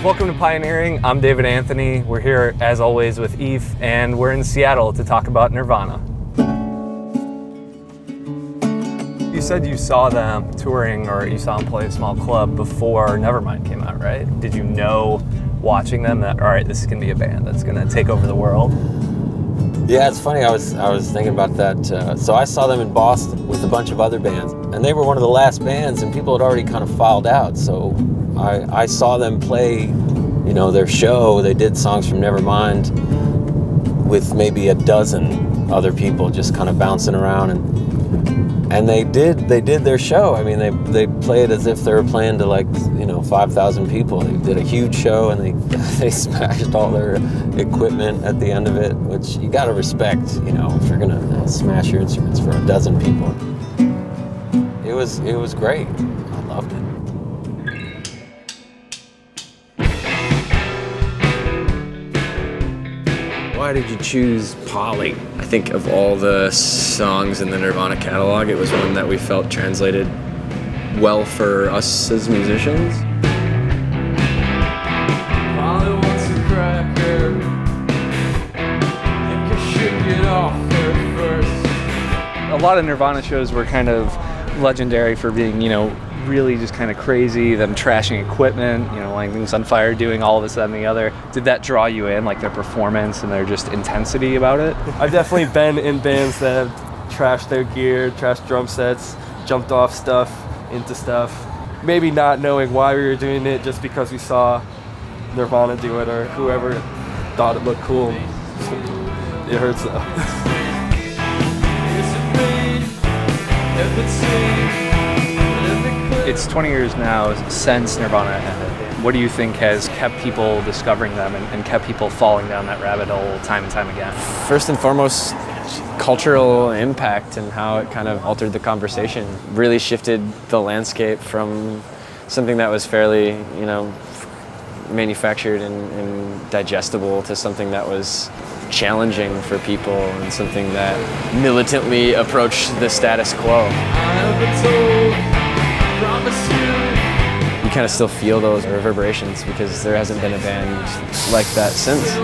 Welcome to Pioneering. I'm David Anthony. We're here, as always, with Eve, and we're in Seattle to talk about Nirvana. You said you saw them touring, or you saw them play a small club before Nevermind came out, right? Did you know, watching them, that, all right, this is going to be a band that's going to take over the world? Yeah, it's funny. I was thinking about that. So I saw them in Boston with a bunch of other bands, and they were one of the last bands, and people had already kind of filed out. So I saw them play, you know, their show. They did songs from Nevermind with maybe a dozen other people just kind of bouncing around, and they did their show. I mean, they played as if they were playing to, like, you know, 5,000 people. They did a huge show, and they smashed all their equipment at the end of it, which you got to respect, you know, if you're gonna smash your instruments for a dozen people. It was great. I loved it. Why did you choose Polly? I think of all the songs in the Nirvana catalog, it was one that we felt translated well for us as musicians. Polly wants a cracker. Think I should get off her first. A lot of Nirvana shows were kind of legendary for being, you know, really just kind of crazy, them trashing equipment, you know, lighting things on fire, doing all this, that, and the other. Did that draw you in, like their performance and their just intensity about it? I've definitely been in bands that have trashed their gear, trashed drum sets, jumped off stuff, into stuff. Maybe not knowing why we were doing it, just because we saw Nirvana do it, or whoever thought it looked cool. It hurts though. It's 20 years now since Nirvana ended. What do you think has kept people discovering them and kept people falling down that rabbit hole time and time again? First and foremost, cultural impact and how it kind of altered the conversation. Really shifted the landscape from something that was fairly, you know, manufactured and digestible to something that was challenging for people and something that militantly approached the status quo. You kind of still feel those reverberations because there hasn't been a band like that since.